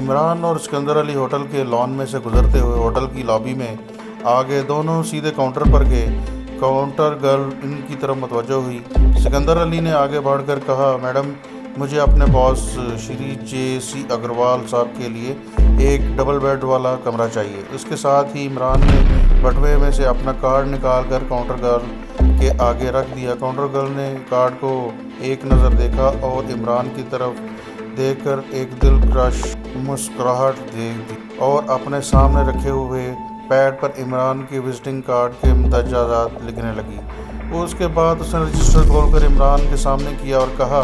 इमरान और सिकंदर अली होटल के लॉन में से गुजरते हुए होटल की लॉबी में आ गए। दोनों सीधे काउंटर पर गए। काउंटर गर्ल इनकी तरफ मुतवज्जो हुई। सिकंदर अली ने आगे बढ़कर कहा, मैडम, मुझे अपने बॉस श्री जे.सी. अग्रवाल साहब के लिए एक डबल बेड वाला कमरा चाहिए। इसके साथ ही इमरान ने बटुए में से अपना कार्ड निकाल कर काउंटर गर्ल के आगे रख दिया। काउंटर गर्ल ने कार्ड को एक नज़र देखा और इमरान की तरफ देखकर एक दिल क्रश मुस्कुराहट दे दी और अपने सामने रखे हुए पैड पर इमरान के विजिटिंग कार्ड के इम्तियाज़ात लिखने लगी। उसके बाद उसने रजिस्टर खोलकर इमरान के सामने किया और कहा,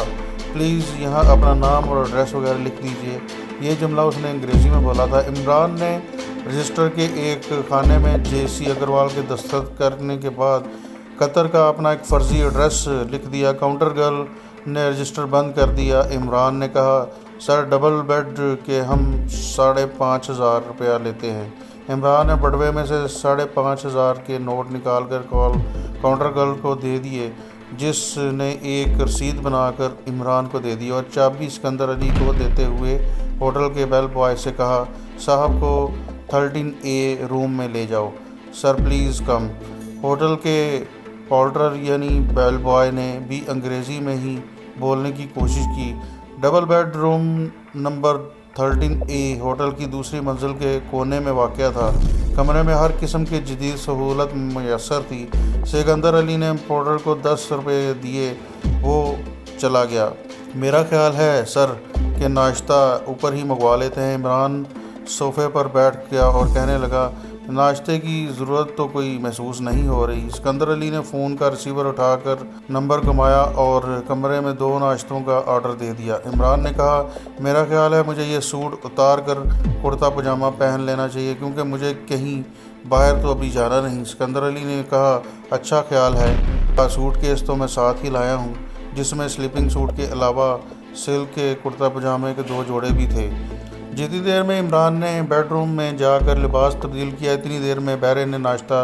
प्लीज़ यहाँ अपना नाम और एड्रेस वगैरह लिख दीजिए। ये जुमला उसने अंग्रेज़ी में बोला था। इमरान ने रजिस्टर के एक खाने में जे.सी. अग्रवाल के दस्तखत करने के बाद कतर का अपना एक फ़र्ज़ी एड्रेस लिख दिया। काउंटर गर्ल ने रजिस्टर बंद कर दिया। इमरान ने कहा, सर, डबल बेड के हम 5,500 रुपया लेते हैं। इमरान ने बटुए में से 5,500 के नोट निकाल कर काउंटर गर्ल को दे दिए, जिसने एक रसीद बनाकर इमरान को दे दी और चाबी सिकंदर अली को देते हुए होटल के बेल बॉय से कहा, साहब को 13A रूम में ले जाओ। Sir, please come. होटल के पोर्टर यानी बेल बॉय ने भी अंग्रेज़ी में ही बोलने की कोशिश की। Double bed room number 13A hotel की दूसरी मंजिल के कोने में वाक़या था। कमरे में हर किस्म की जदीद सहूलत मैसर थी। सिकंदर अली ने पोर्टर को 10 रुपये दिए, वो चला गया। मेरा ख्याल है सर कि नाश्ता ऊपर ही मंगवा लेते हैं। इमरान सोफ़े पर बैठ गया और कहने लगा, नाश्ते की ज़रूरत तो कोई महसूस नहीं हो रही। सिकंदर अली ने फ़ोन का रिसीवर उठाकर नंबर घुमाया और कमरे में 2 नाश्तों का ऑर्डर दे दिया। इमरान ने कहा, मेरा ख्याल है मुझे ये सूट उतार कर कुर्ता पजामा पहन लेना चाहिए, क्योंकि मुझे कहीं बाहर तो अभी जाना नहीं। सिकंदर अली ने कहा, अच्छा ख्याल है। सूटकेस तो मैं साथ ही लाया हूँ, जिसमें स्लीपिंग सूट के अलावा सिल्क के कुर्ता पजामे के 2 जोड़े भी थे। जितनी देर में इमरान ने बेडरूम में जाकर लिबास तब्दील किया, इतनी देर में बहरे ने नाश्ता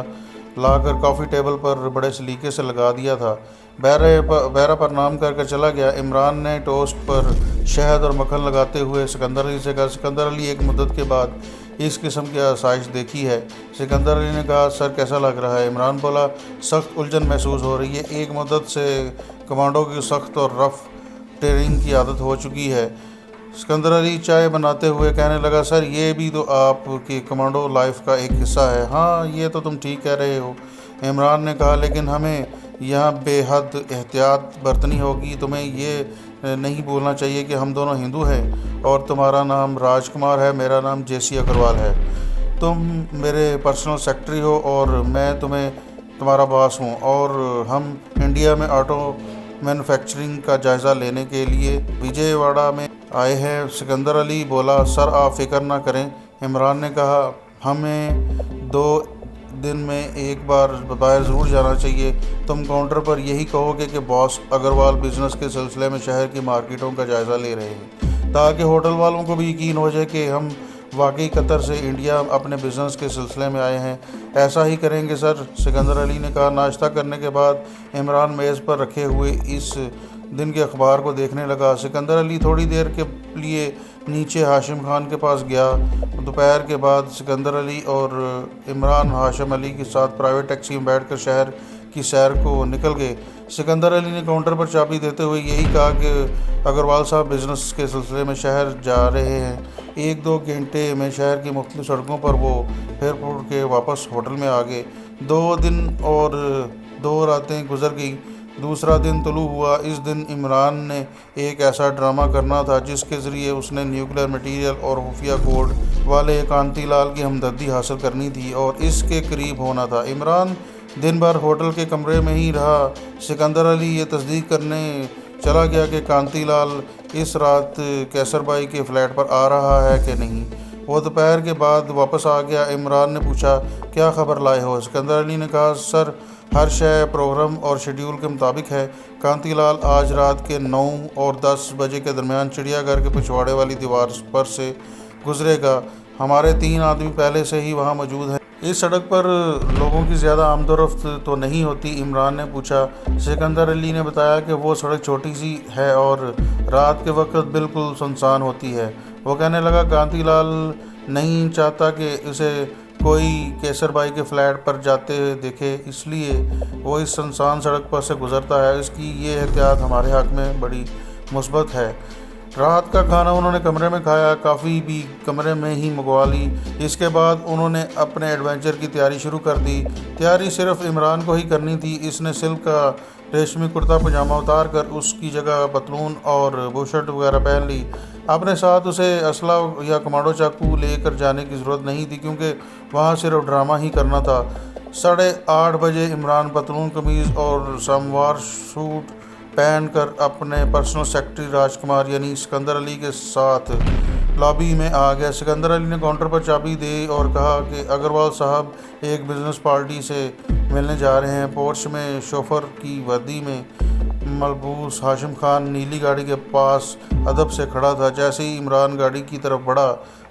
लाकर कॉफ़ी टेबल पर बड़े सलीके से लगा दिया था। बहरा प्रणाम करके चला गया। इमरान ने टोस्ट पर शहद और मक्खन लगाते हुए सिकंदर अली से कहा, सिकंदर अली, एक मुद्दत के बाद इस किस्म की आसाइश देखी है। सिकंदर अली ने कहा, सर, कैसा लग रहा है? इमरान बोला, सख्त उलझन महसूस हो रही है। एक मुद्दत से कमांडो की सख्त और रफ ट्रेनिंग की आदत हो चुकी है। सिकंदर अली चाय बनाते हुए कहने लगा, सर, ये भी तो आपकी कमांडो लाइफ का एक हिस्सा है। हाँ, ये तो तुम ठीक कह रहे हो, इमरान ने कहा, लेकिन हमें यहाँ बेहद एहतियात बरतनी होगी। तुम्हें ये नहीं भूलना चाहिए कि हम दोनों हिंदू हैं और तुम्हारा नाम राजकुमार है, मेरा नाम जे.सी. अग्रवाल है। तुम मेरे पर्सनल सेक्रेटरी हो और मैं तुम्हारा बॉस हूँ, और हम इंडिया में ऑटो मैन्युफैक्चरिंग का जायज़ा लेने के लिए विजयवाड़ा में आए हैं। सिकंदर अली बोला, सर, आप फिक्र ना करें। इमरान ने कहा, हमें 2 दिन में एक बार बाहर ज़रूर जाना चाहिए। तुम काउंटर पर यही कहोगे कि बॉस अग्रवाल बिज़नेस के सिलसिले में शहर की मार्केटों का जायज़ा ले रहे हैं, ताकि होटल वालों को भी यकीन हो जाए कि हम वाकई कतर से इंडिया अपने बिज़नेस के सिलसिले में आए हैं। ऐसा ही करेंगे सर, सिकंदर अली ने कहा। नाश्ता करने के बाद इमरान मेज़ पर रखे हुए इस दिन के अखबार को देखने लगा। सिकंदर अली थोड़ी देर के लिए नीचे हाशिम खान के पास गया। दोपहर के बाद सिकंदर अली और इमरान हाशिम अली के साथ प्राइवेट टैक्सी में बैठकर शहर की सैर को निकल गए। सिकंदर अली ने काउंटर पर चाबी देते हुए यही कहा कि अग्रवाल साहब बिज़नेस के सिलसिले में शहर जा रहे हैं। 1-2 घंटे में शहर की मुख्तलिफ सड़कों पर वो फिर फुर के वापस होटल में आ गए। 2 दिन और 2 रातें गुजर गई। दूसरा दिन तुलू हुआ। इस दिन इमरान ने एक ऐसा ड्रामा करना था जिसके ज़रिए उसने न्यूक्लियर मटीरियल और खुफिया कोड वाले कांतीलाल की हमदर्दी हासिल करनी थी और इसके करीब होना था। इमरान दिन भर होटल के कमरे में ही रहा। सिकंदर अली ये तस्दीक करने चला गया कि कांतीलाल इस रात कैसरबाई के फ्लैट पर आ रहा है कि नहीं। वो दोपहर के बाद वापस आ गया। इमरान ने पूछा, क्या खबर लाए हो? सिकंदर अली ने कहा, सर, हर शय प्रोग्राम और शेड्यूल के मुताबिक है। कांतीलाल आज रात के 9 और 10 बजे के दरमियान चिड़ियाघर के पिछवाड़े वाली दीवार पर से गुजरेगा। हमारे 3 आदमी पहले से ही वहाँ मौजूद हैं। इस सड़क पर लोगों की ज़्यादा आमदोरफ्त तो नहीं होती? इमरान ने पूछा। सिकंदर अली ने बताया कि वो सड़क छोटी सी है और रात के वक्त बिल्कुल सुनसान होती है। वो कहने लगा कांतीलाल नहीं चाहता कि उसे कोई केसर भाई के फ्लैट पर जाते हुए देखे, इसलिए वो इस सुनसान सड़क पर से गुजरता है। इसकी ये एहतियात हमारे हक़ में बड़ी मुस्बत है। रात का खाना उन्होंने कमरे में खाया, काफ़ी भी कमरे में ही मंगवा ली। इसके बाद उन्होंने अपने एडवेंचर की तैयारी शुरू कर दी। तैयारी सिर्फ इमरान को ही करनी थी। इसने सिल्क का रेशमी कुर्ता पजामा उतार कर उसकी जगह पतलून और बुशर्ट वगैरह पहन ली। अपने साथ उसे असला या कमांडो चाकू लेकर जाने की ज़रूरत नहीं थी, क्योंकि वहाँ सिर्फ ड्रामा ही करना था। 8:30 बजे इमरान पतलून कमीज़ और सलवार सूट पहनकर अपने पर्सनल सेक्रेटरी राजकुमार यानी सिकंदर अली के साथ लॉबी में आ गया। सिकंदर अली ने काउंटर पर चाबी दी और कहा कि अग्रवाल साहब एक बिज़नेस पार्टी से मिलने जा रहे हैं। पोर्च में शोफर की वर्दी में मलबूस हाशिम खान नीली गाड़ी के पास अदब से खड़ा था। जैसे ही इमरान गाड़ी की तरफ बढ़ा,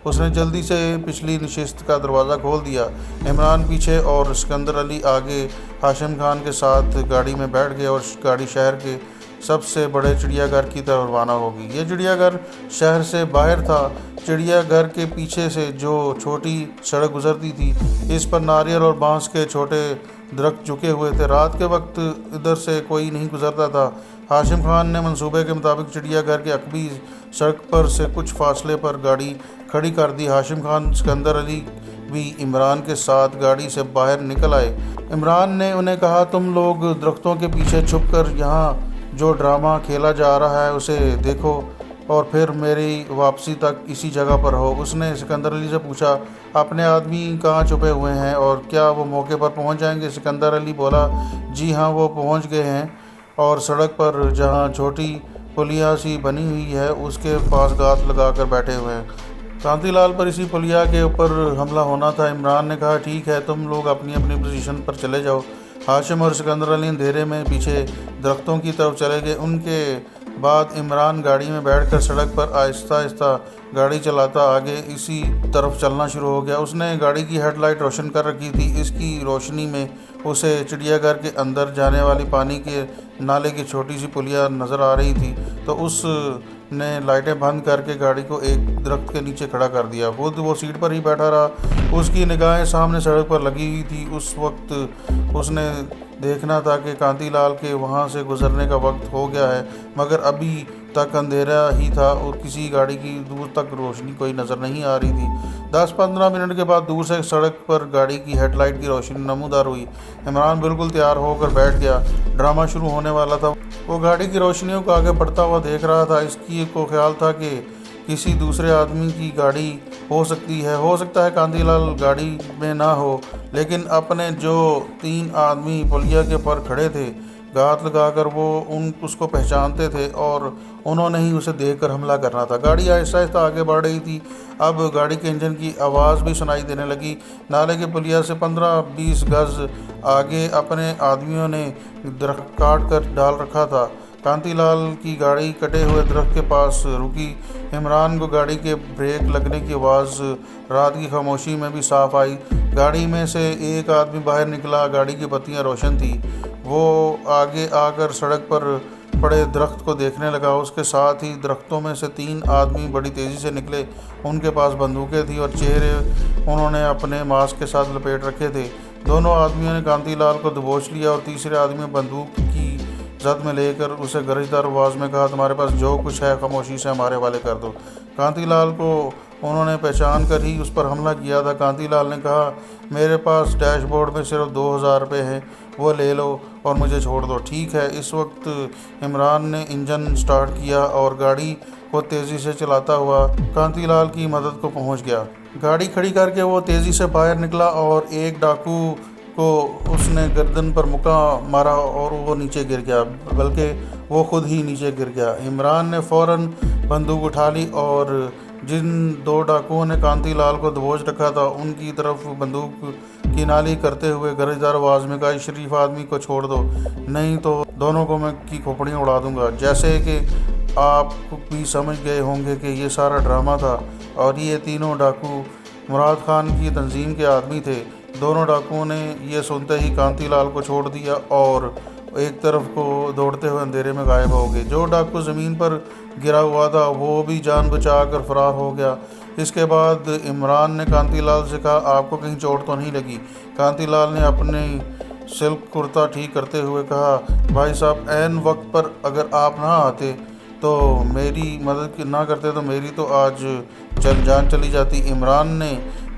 उसने जल्दी से पिछली नशिस्त का दरवाज़ा खोल दिया। इमरान पीछे और सिकंदर अली आगे हाशिम खान के साथ गाड़ी में बैठ गए और गाड़ी शहर के सबसे बड़े चिड़ियाघर की तरफ रवाना होगी। ये चिड़ियाघर शहर से बाहर था। चिड़ियाघर के पीछे से जो छोटी सड़क गुजरती थी, इस पर नारियल और बांस के छोटे दरख्त झुके हुए थे। रात के वक्त इधर से कोई नहीं गुजरता था। हाशिम खान ने मंसूबे के मुताबिक चिड़ियाघर के अकबी सड़क पर से कुछ फासले पर गाड़ी खड़ी कर दी। हाशिम खान सिकंदर अली भी इमरान के साथ गाड़ी से बाहर निकल आए। इमरान ने उन्हें कहा, तुम लोग दरख्तों के पीछे छुपकर यहाँ जो ड्रामा खेला जा रहा है उसे देखो और फिर मेरी वापसी तक इसी जगह पर हो। उसने सिकंदर अली से पूछा, अपने आदमी कहाँ छुपे हुए हैं और क्या वो मौके पर पहुँच जाएंगे? सिकंदर अली बोला, जी हाँ, वो पहुँच गए हैं और सड़क पर जहाँ छोटी पुलिया सी बनी हुई है उसके पास गात लगा कर बैठे हुए हैं। कांतीलाल पर इसी पुलिया के ऊपर हमला होना था। इमरान ने कहा, ठीक है, तुम लोग अपनी अपनी पोजीशन पर चले जाओ। हाशिम और सिकंदर अली अंधेरे में पीछे दरख्तों की तरफ चले गए। उनके बाद इमरान गाड़ी में बैठकर सड़क पर आहिस्ता आहिस्ता गाड़ी चलाता आगे इसी तरफ चलना शुरू हो गया। उसने गाड़ी की हेडलाइट रोशन कर रखी थी। इसकी रोशनी में उसे चिड़ियाघर के अंदर जाने वाली पानी के नाले की छोटी सी पुलिया नज़र आ रही थी। तो उसने लाइटें बंद करके गाड़ी को एक दरख्त के नीचे खड़ा कर दिया। खुद वो सीट पर ही बैठा रहा। उसकी निगाहें सामने सड़क पर लगी हुई थी। उस वक्त उसने देखना था कि कांतीलाल के वहाँ से गुजरने का वक्त हो गया है, मगर अभी तक अंधेरा ही था और किसी गाड़ी की दूर तक रोशनी कोई नज़र नहीं आ रही थी। 10-15 मिनट के बाद दूर से सड़क पर गाड़ी की हेडलाइट की रोशनी नमूदार हुई। इमरान बिल्कुल तैयार होकर बैठ गया। ड्रामा शुरू होने वाला था। वो गाड़ी की रोशनियों को आगे बढ़ता हुआ देख रहा था। इसकी को ख्याल था कि किसी दूसरे आदमी की गाड़ी हो सकती है। हो सकता है कांतीलाल गाड़ी में ना हो, लेकिन अपने जो 3 आदमी पुलिया के पर खड़े थे गात लगाकर वो उसको पहचानते थे और उन्होंने ही उसे देखकर हमला करना था। गाड़ी आहिस्ता आहिस्ता आगे बढ़ रही थी। अब गाड़ी के इंजन की आवाज़ भी सुनाई देने लगी। नाले के पुलिया से 15-20 गज आगे अपने आदमियों ने दरख्त काट कर डाल रखा था। कांतीलाल की गाड़ी कटे हुए दरख्त के पास रुकी। इमरान को गाड़ी के ब्रेक लगने की आवाज़ रात की खामोशी में भी साफ आई। गाड़ी में से एक आदमी बाहर निकला। गाड़ी की बत्तियां रोशन थी। वो आगे आकर सड़क पर पड़े दरख्त को देखने लगा। उसके साथ ही दरख्तों में से 3 आदमी बड़ी तेज़ी से निकले। उनके पास बंदूकें थी और चेहरे उन्होंने अपने मास्क के साथ लपेट रखे थे। दोनों आदमियों ने कांतीलाल को दबोच लिया और तीसरे आदमी बंदूक की जद में लेकर उसे गरजदार आवाज़ में कहा, तुम्हारे पास जो कुछ है खामोशी से हमारे वाले कर दो। कांतीलाल को उन्होंने पहचान कर ही उस पर हमला किया था। कांतीलाल ने कहा, मेरे पास डैशबोर्ड में सिर्फ 2000 रुपये हैं, वो ले लो और मुझे छोड़ दो। ठीक है। इस वक्त इमरान ने इंजन स्टार्ट किया और गाड़ी को तेज़ी से चलाता हुआ कांतीलाल की मदद को पहुंच गया। गाड़ी खड़ी करके वो तेज़ी से बाहर निकला और एक डाकू को उसने गर्दन पर मुक्का मारा और वो नीचे गिर गया, बल्कि वो खुद ही नीचे गिर गया। इमरान ने फ़ौरन बंदूक उठा ली और जिन 2 डाकुओं ने कांतीलाल को दबोच रखा था उनकी तरफ बंदूक की नाली करते हुए गरजदार आवाज़ में कहा, शरीफ आदमी को छोड़ दो, नहीं तो दोनों को मैं की खोपड़ियाँ उड़ा दूंगा। जैसे कि आप भी समझ गए होंगे कि ये सारा ड्रामा था और ये तीनों डाकू मुराद खान की तंजीम के आदमी थे। दोनों डाकुओं ने ये सुनते ही कांतीलाल को छोड़ दिया और एक तरफ को दौड़ते हुए अंधेरे में गायब हो गए। जो डाकू ज़मीन पर गिरा हुआ था वो भी जान बचा कर फरार हो गया। इसके बाद इमरान ने कांतीलाल से कहा, आपको कहीं चोट तो नहीं लगी? कांतीलाल ने अपनी सिल्क कुर्ता ठीक करते हुए कहा, भाई साहब, ऐन वक्त पर अगर आप ना आते तो मेरी मदद ना करते तो मेरी तो आज जान चली जाती। इमरान ने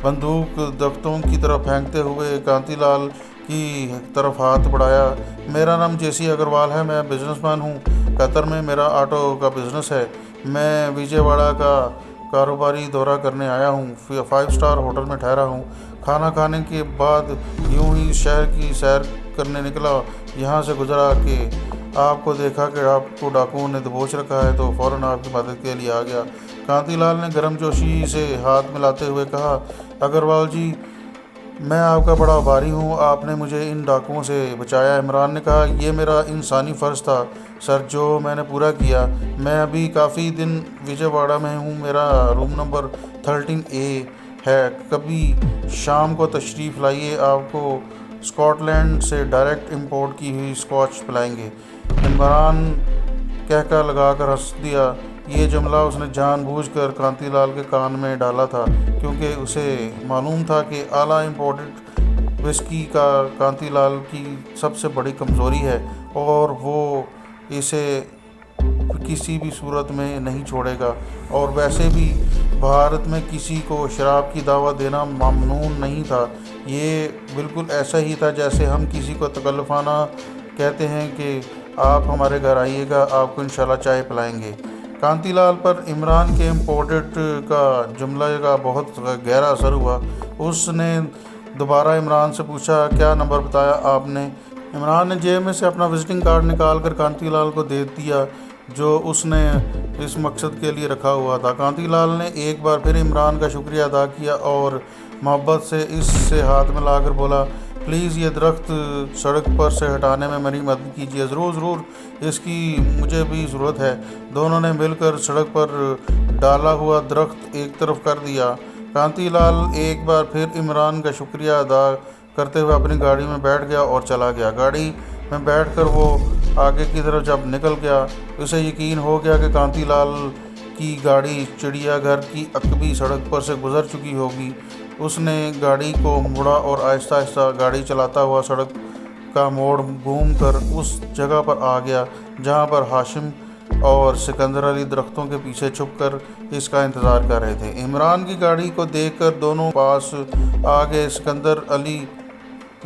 बंदूक दफ्तों की तरफ फेंकते हुए कांतीलाल की तरफ हाथ बढ़ाया। मेरा नाम जेसी अग्रवाल है, मैं बिजनेसमैन हूँ। कतर में मेरा ऑटो का बिजनेस है। मैं विजयवाड़ा का कारोबारी दौरा करने आया हूँ। 5 स्टार होटल में ठहरा हूँ। खाना खाने के बाद यूं ही शहर की सैर करने निकला। यहाँ से गुजरा कि आपको देखा कि आपको डाकुओं ने दबोच रखा है, तो फ़ौरन आपकी मदद के लिए आ गया। कांतीलाल ने गर्मजोशी से हाथ मिलाते हुए कहा, अग्रवाल जी, मैं आपका बड़ा आभारी हूँ, आपने मुझे इन डाकुओं से बचाया। इमरान ने कहा, ये मेरा इंसानी फ़र्ज़ था सर, जो मैंने पूरा किया। मैं अभी काफ़ी दिन विजयवाड़ा में हूँ। मेरा रूम नंबर 13A है। कभी शाम को तशरीफ़ लाइए, आपको स्कॉटलैंड से डायरेक्ट इंपोर्ट की हुई स्कॉच पिलाएंगे। इमरान कहका लगाकर हंस दिया। ये जुमला उसने जानबूझकर कांतीलाल के कान में डाला था, क्योंकि उसे मालूम था कि आला इम्पोर्टेड विस्की का कांतीलाल की सबसे बड़ी कमज़ोरी है और वो इसे किसी भी सूरत में नहीं छोड़ेगा। और वैसे भी भारत में किसी को शराब की दावत देना ममनून नहीं था। ये बिल्कुल ऐसा ही था जैसे हम किसी को तकल्लुफ़ाना कहते हैं कि आप हमारे घर आइएगा, आपको इंशाल्लाह चाय पिलाएंगे। कांतीलाल पर इमरान के इम्पोर्टेड का जुमला का बहुत गहरा असर हुआ। उसने दोबारा इमरान से पूछा, क्या नंबर बताया आपने? इमरान ने जेब में से अपना विजिटिंग कार्ड निकाल कर कांतीलाल को दे दिया, जो उसने इस मकसद के लिए रखा हुआ था। कांतीलाल ने एक बार फिर इमरान का शुक्रिया अदा किया और मोहब्बत से इससे हाथ मिलाकर बोला, प्लीज़ ये दरख्त सड़क पर से हटाने में मेरी मदद कीजिए। ज़रूर ज़रूर, इसकी मुझे भी ज़रूरत है। दोनों ने मिलकर सड़क पर डाला हुआ दरख्त एक तरफ कर दिया। कांतीलाल एक बार फिर इमरान का शुक्रिया अदा करते हुए अपनी गाड़ी में बैठ गया और चला गया। गाड़ी में बैठकर वो आगे की तरफ जब निकल गया, उसे यकीन हो गया कि कांतीलाल की गाड़ी चिड़ियाघर की अकबी सड़क पर से गुजर चुकी होगी। उसने गाड़ी को मुड़ा और आहिस्ता आहिस्ता गाड़ी चलाता हुआ सड़क का मोड़ घूमकर उस जगह पर आ गया जहां पर हाशिम और सिकंदर अली दरख्तों के पीछे छुपकर इसका इंतज़ार कर रहे थे। इमरान की गाड़ी को देखकर दोनों पास आ गए।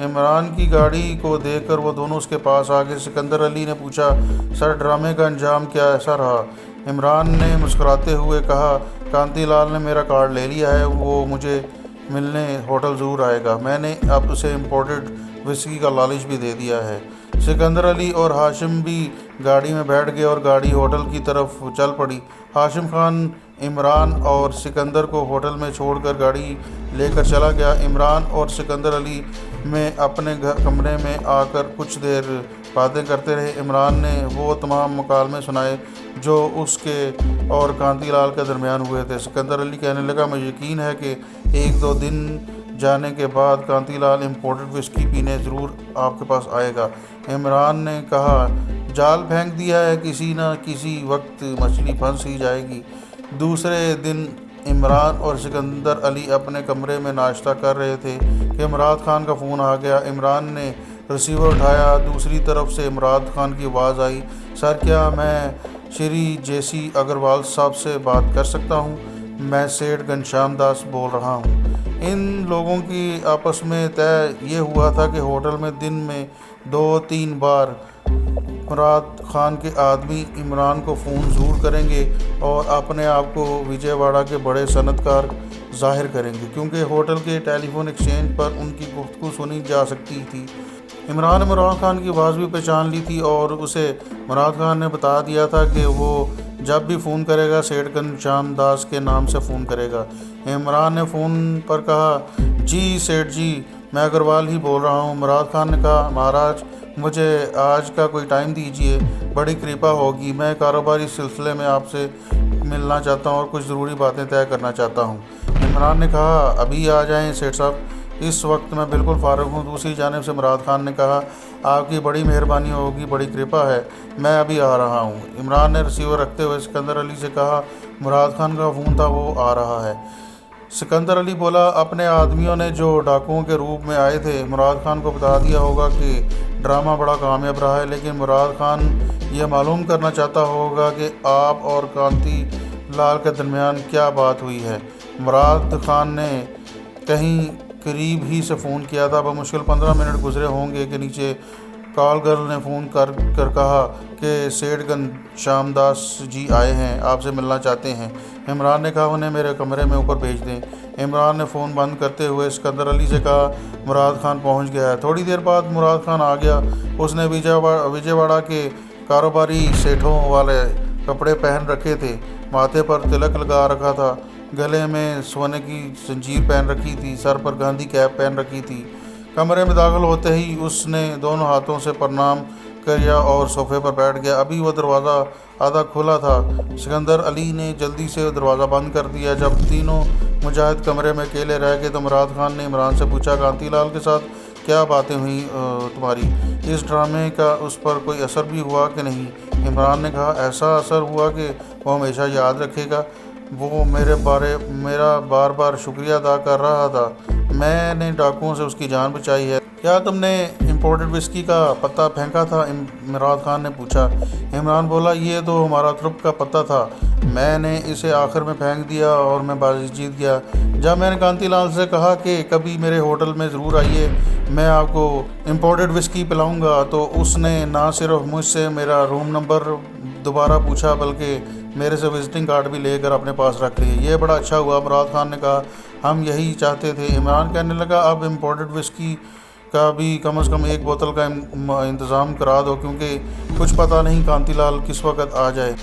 इमरान की गाड़ी को देखकर वो दोनों उसके पास आ गए। सिकंदर अली ने पूछा, सर, ड्रामे का अंजाम क्या ऐसा रहा? इमरान ने मुस्कुराते हुए कहा, कांतीलाल ने मेरा कार्ड ले लिया है, वो मुझे मिलने होटल ज़रूर आएगा। मैंने अब उसे इम्पोर्टेड विस्की का लालच भी दे दिया है। सिकंदर अली और हाशिम भी गाड़ी में बैठ गए और गाड़ी होटल की तरफ चल पड़ी। हाशिम खान इमरान और सिकंदर को होटल में छोड़कर गाड़ी लेकर चला गया। इमरान और सिकंदर अली में अपने कमरे में आकर कुछ देर बातें करते रहे। इमरान ने वो तमाम मुकालमे सुनाए जो उसके और कांतीलाल के दरमियान हुए थे। सिकंदर अली कहने लगा, मुझे यकीन है कि 1-2 दिन जाने के बाद कांतीलाल इम्पोर्टेड विस्की पीने ज़रूर आपके पास आएगा। इमरान ने कहा, जाल फेंक दिया है, किसी न किसी वक्त मछली फंस ही जाएगी। दूसरे दिन इमरान और सिकंदर अली अपने कमरे में नाश्ता कर रहे थे कि मुराद खान का फ़ोन आ गया। इमरान ने रिसीवर उठाया। दूसरी तरफ से मुराद खान की आवाज़ आई, सर, क्या मैं श्री जेसी अग्रवाल साहब से बात कर सकता हूँ? मैं सेठ घनश्याम दास बोल रहा हूँ। इन लोगों की आपस में तय ये हुआ था कि होटल में दिन में 2-3 बार मुराद खान के आदमी इमरान को फ़ोन ज़रूर करेंगे और अपने आप को विजयवाड़ा के बड़े सनतकार ज़ाहिर करेंगे, क्योंकि होटल के टेलीफोन एक्सचेंज पर उनकी गुफ्तगू सुनी जा सकती थी। इमरान ने मुराद खान की आवाज़ भी पहचान ली थी और उसे मुराद खान ने बता दिया था कि वो जब भी फ़ोन करेगा सेठ घनश्याम दास के नाम से फ़ोन करेगा। इमरान ने फ़ोन पर कहा, जी सेठ जी, मैं अग्रवाल ही बोल रहा हूँ। मुराद खान ने कहा, महाराज, मुझे आज का कोई टाइम दीजिए, बड़ी कृपा होगी। मैं कारोबारी सिलसिले में आपसे मिलना चाहता हूँ और कुछ ज़रूरी बातें तय करना चाहता हूँ। इमरान ने कहा, अभी आ जाएं सेठ साहब। इस वक्त मैं बिल्कुल फारिग हूँ। दूसरी जानिब से मुराद खान ने कहा, आपकी बड़ी मेहरबानी होगी, बड़ी कृपा है, मैं अभी आ रहा हूँ। इमरान ने रिसीवर रखते हुए सिकंदर अली से कहा, मुराद खान का फ़ोन था, वो आ रहा है। सिकंदर अली बोला, अपने आदमियों ने जो डाकुओं के रूप में आए थे मुराद खान को बता दिया होगा कि ड्रामा बड़ा कामयाब रहा है, लेकिन मुराद खान यह मालूम करना चाहता होगा कि आप और कांति लाल के दरमियान क्या बात हुई है। मुराद खान ने कहीं करीब ही से फ़ोन किया था। बमुश्किल 15 मिनट गुजरे होंगे कि नीचे कॉल गर्ल ने फ़ोन कर कहा कि सेठ घनश्यामदास जी आए हैं, आपसे मिलना चाहते हैं। इमरान ने कहा, उन्हें मेरे कमरे में ऊपर भेज दें। इमरान ने फ़ोन बंद करते हुए सिकंदर अली से कहा, मुराद खान पहुंच गया है। थोड़ी देर बाद मुराद खान आ गया। उसने विजयवाड़ा के कारोबारी सेठों वाले कपड़े पहन रखे थे, माथे पर तिलक लगा रखा था, गले में सोने की जंजीर पहन रखी थी, सर पर गांधी कैप पहन रखी थी। कमरे में दाखिल होते ही उसने दोनों हाथों से प्रणाम किया और सोफे पर बैठ गया। अभी वह दरवाज़ा आधा खुला था। सिकंदर अली ने जल्दी से दरवाज़ा बंद कर दिया। जब तीनों मुजाहिद कमरे में अकेले रह गए तो मुराद खान ने इमरान से पूछा, कांतीलाल के साथ क्या बातें हुई तुम्हारी? इस ड्रामे का उस पर कोई असर भी हुआ कि नहीं? इमरान ने कहा, ऐसा असर हुआ कि वो हमेशा याद रखेगा। वो मेरा बार बार शुक्रिया अदा कर रहा था। मैंने डाकुओं से उसकी जान बचाई है। क्या तुमने इम्पोर्टेड विस्की का पत्ता फेंका था? इमरान खान ने पूछा। इमरान बोला, ये तो हमारा ट्रुप का पत्ता था, मैंने इसे आखिर में फेंक दिया और मैं बाजी जीत गया। जब मैंने कांतीलाल से कहा कि कभी मेरे होटल में ज़रूर आइए, मैं आपको इम्पोर्टेड विस्की पिलाऊंगा, तो उसने ना सिर्फ मुझसे मेरा रूम नंबर दोबारा पूछा बल्कि मेरे से विजिटिंग कार्ड भी लेकर अपने पास रख लिए। ये बड़ा अच्छा हुआ, मुराद खान ने कहा, हम यही चाहते थे। इमरान कहने लगा, अब इम्पोर्टेड विस्की का भी कम से कम एक बोतल का इंतज़ाम करा दो, क्योंकि कुछ पता नहीं कांतीलाल किस वक्त आ जाए।